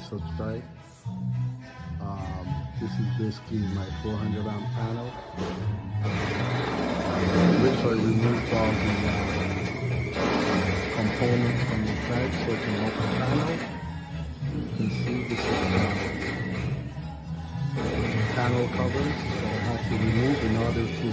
subscribe. This is basically my 400 amp panel, which I removed all the components from the side so I can open the panel. You can see this is the panel covers, so I have to remove in order to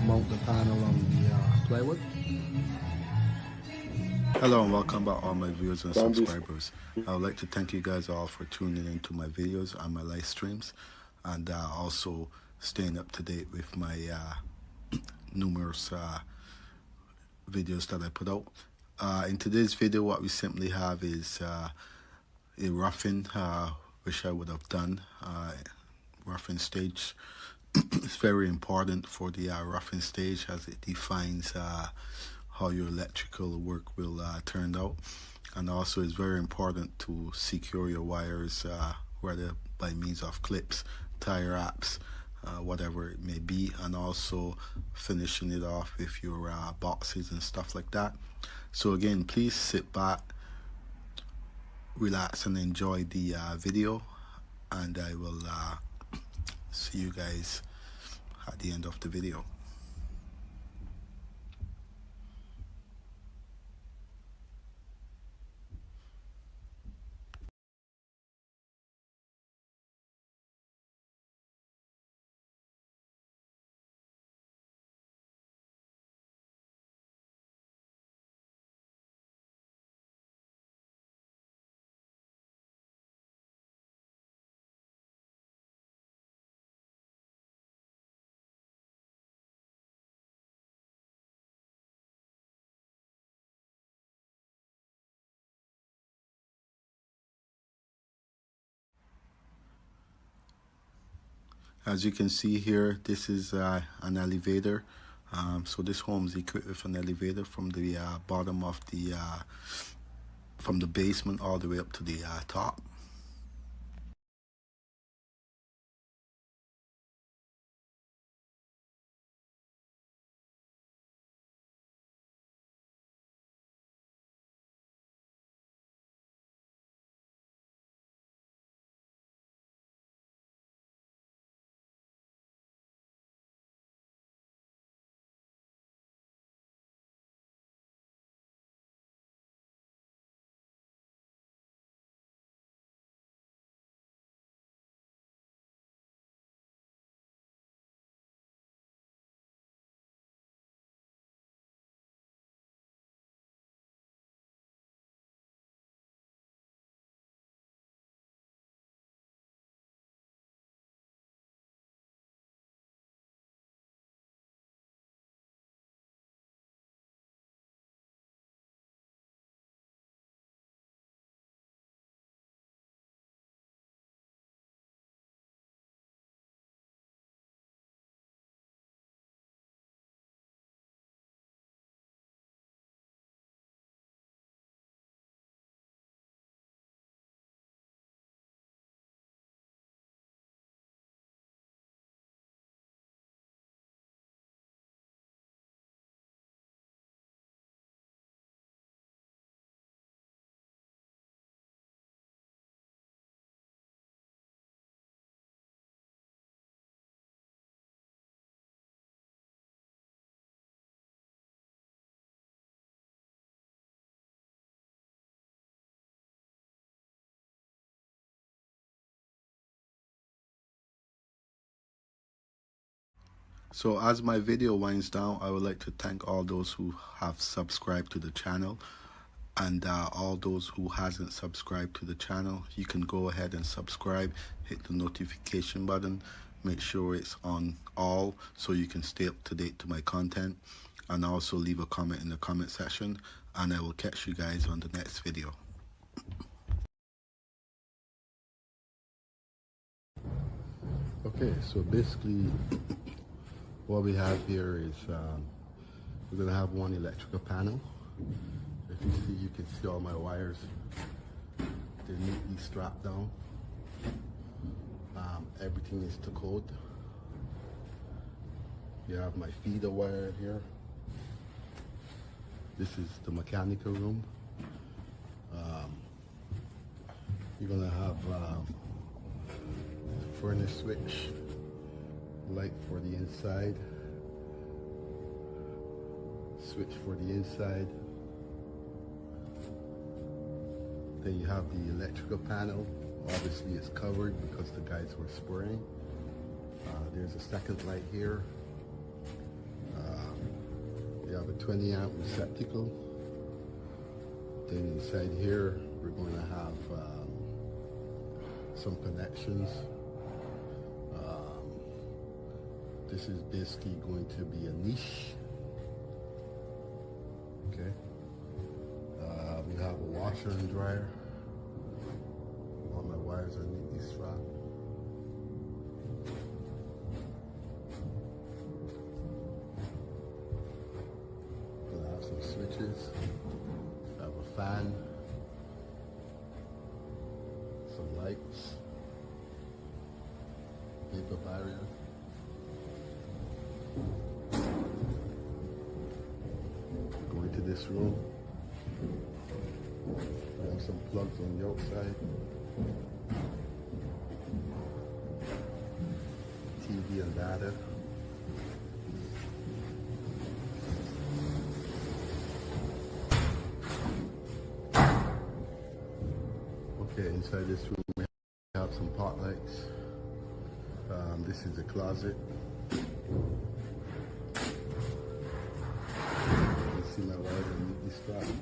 mount the panel on the plywood. Hello and welcome back all my viewers and subscribers. I would like to thank you guys all for tuning into my videos and my live streams, and also staying up to date with my numerous videos that I put out. In today's video, what we simply have is a roughing, which I would have done. Roughing stage is very important for the roughing stage, as it defines how your electrical work will turn out, and also it's very important to secure your wires, whether by means of clips, tie wraps, whatever it may be, and also finishing it off with your boxes and stuff like that. So again, please sit back, relax and enjoy the video, and I will see you guys at the end of the video. As you can see here, this is an elevator. So this home is equipped with an elevator from the bottom of the from the basement all the way up to the top. So as my video winds down, I would like to thank all those who have subscribed to the channel, and all those who hasn't subscribed to the channel, you can go ahead and subscribe, hit the notification button, make sure it's on all so you can stay up to date to my content, and also leave a comment in the comment section, and I will catch you guys on the next video. Okay, so basically what we have here is we're going to have one electrical panel. If you see, you can see all my wires. They're neatly strapped down. Everything is to code. You have my feeder wire here. This is the mechanical room. You're gonna have furnace switch, light for the inside, switch for the inside. Then you have the electrical panel. Obviously it's covered because the guys were spraying. There's a second light here. You have a 20 amp receptacle. Then inside here we're going to have some connections. This is basically going to be a niche. Okay. We have a washer and dryer. All my wires are neatly strapped. Gonna have some switches. I have a fan, some lights, vapor barrier. Go into this room. I have some plugs on the outside. TV and data. Okay, inside this room we have some pot lights. This is a closet. You can see my wires are neatly strapped.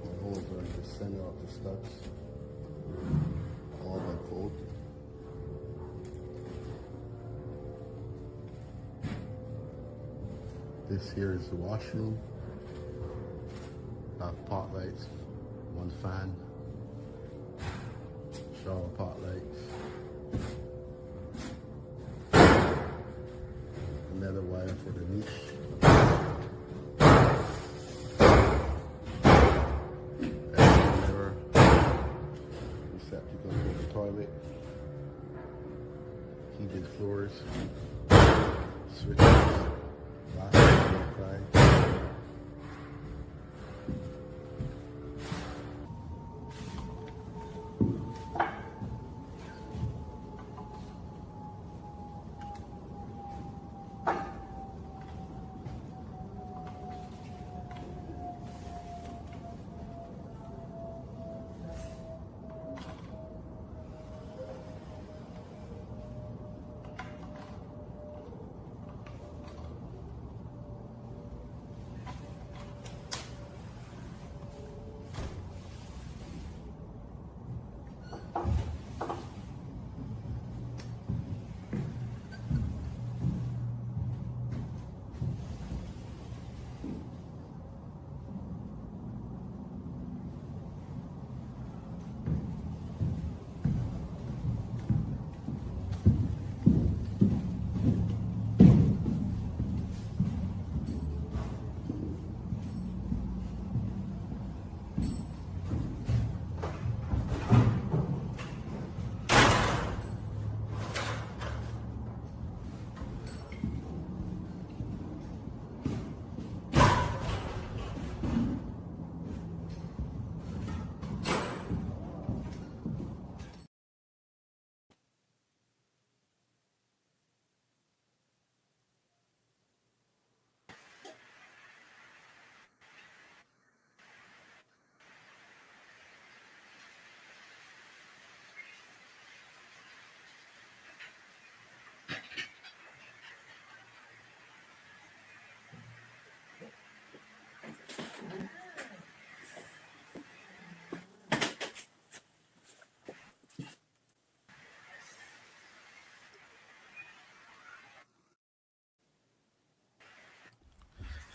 My holes are in the center of the studs, all by code. This here is the washroom. I have pot lights, one fan, shower pot lights, another wire for the niche, extra mirror, receptacle for the toilet, heated floors, switches, Wi-Fi.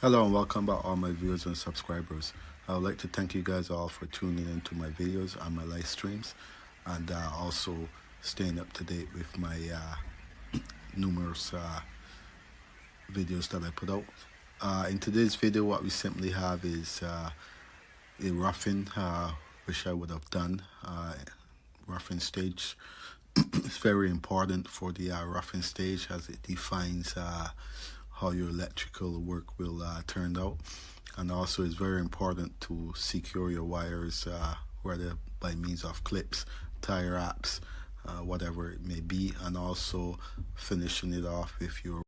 Hello and welcome back all my viewers and subscribers. I would like to thank you guys all for tuning into my videos and my live streams, and also staying up to date with my numerous videos that I put out. In today's video what we simply have is a roughing, which I would have done. Roughing stage. It's very important for the roughing stage as it defines how your electrical work will turn out. And also it's very important to secure your wires, whether by means of clips, tie wraps, whatever it may be, and also finishing it off with your